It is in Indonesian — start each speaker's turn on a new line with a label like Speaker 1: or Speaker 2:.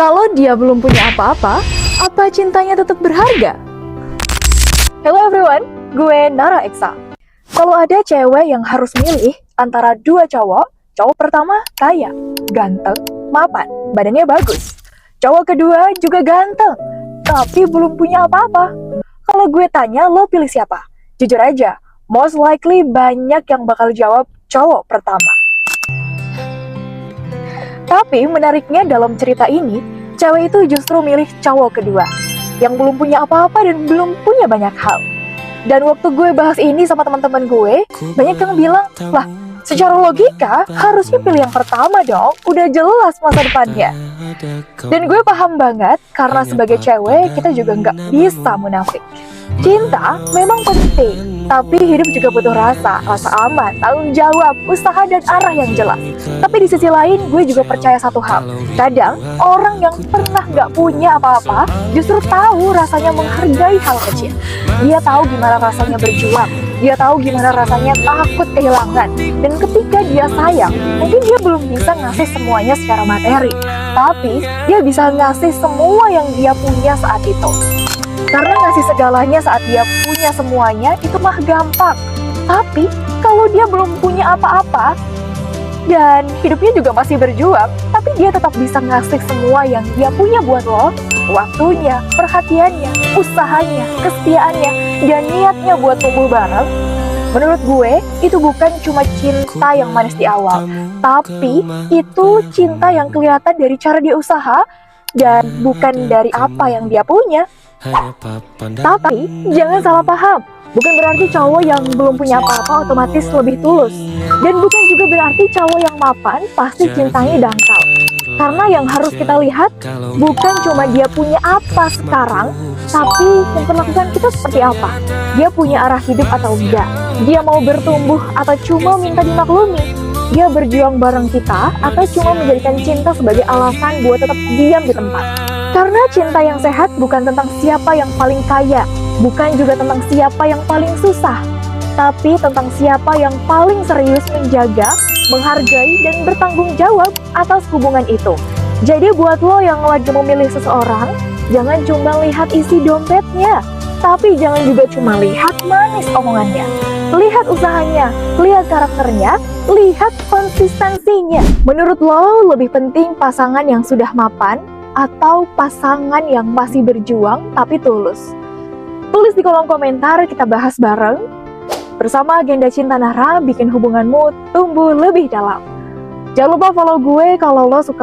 Speaker 1: Kalau dia belum punya apa-apa, apa cintanya tetap berharga? Hello everyone, gue Nara Eksa. Kalau ada cewek yang harus milih antara dua cowok, cowok pertama kaya, ganteng, mapan, badannya bagus. Cowok kedua juga ganteng, tapi belum punya apa-apa. Kalau gue tanya, lo pilih siapa? Jujur aja, most likely banyak yang bakal jawab cowok pertama. Tapi menariknya dalam cerita ini, cewek itu justru milih cowok kedua, yang belum punya apa-apa dan belum punya banyak hal. Dan waktu gue bahas ini sama teman-teman gue, banyak yang bilang, lah, secara logika harusnya pilih yang pertama dong, udah jelas masa depannya. Dan gue paham banget, karena sebagai cewek kita juga nggak bisa munafik. Cinta memang penting, tapi hidup juga butuh rasa aman, tanggung jawab, usaha dan arah yang jelas. Tapi di sisi lain, gue juga percaya satu hal. Kadang, orang yang pernah nggak punya apa-apa, justru tahu rasanya menghargai hal kecil. Dia tahu gimana rasanya berjuang, dia tahu gimana rasanya takut kehilangan. Dan ketika dia sayang, mungkin dia belum bisa ngasih semuanya secara materi, tapi dia bisa ngasih semua yang dia punya saat itu. Karena ngasih segalanya saat dia punya semuanya, itu mah gampang. Tapi, kalau dia belum punya apa-apa, dan hidupnya juga masih berjuang, tapi dia tetap bisa ngasih semua yang dia punya buat lo, waktunya, perhatiannya, usahanya, kesetiaannya, dan niatnya buat tumbuh bareng. Menurut gue, itu bukan cuma cinta yang manis di awal, tapi itu cinta yang kelihatan dari cara dia usaha, dan bukan dari apa yang dia punya. Tapi, jangan salah paham, bukan berarti cowok yang belum punya apa-apa otomatis lebih tulus. Dan bukan juga berarti cowok yang mapan pasti cintanya dangkal. Karena yang harus kita lihat, bukan cuma dia punya apa sekarang, tapi memperlakukan kita seperti apa. Dia punya arah hidup atau enggak. Dia mau bertumbuh atau cuma minta dimaklumi. Dia berjuang bareng kita atau cuma menjadikan cinta sebagai alasan buat tetap diam di tempat. Karena cinta yang sehat bukan tentang siapa yang paling kaya, bukan juga tentang siapa yang paling susah, tapi tentang siapa yang paling serius menjaga, menghargai, dan bertanggung jawab atas hubungan itu. Jadi buat lo yang lagi memilih seseorang, jangan cuma lihat isi dompetnya, tapi jangan juga cuma lihat manis omongannya. Lihat usahanya, lihat karakternya, lihat konsistensinya. Menurut lo, lebih penting pasangan yang sudah mapan atau pasangan yang masih berjuang tapi tulus? Tulis di kolom komentar, kita bahas bareng. Bersama Agenda Cinta Nara, bikin hubunganmu tumbuh lebih dalam. Jangan lupa follow gue kalau lo suka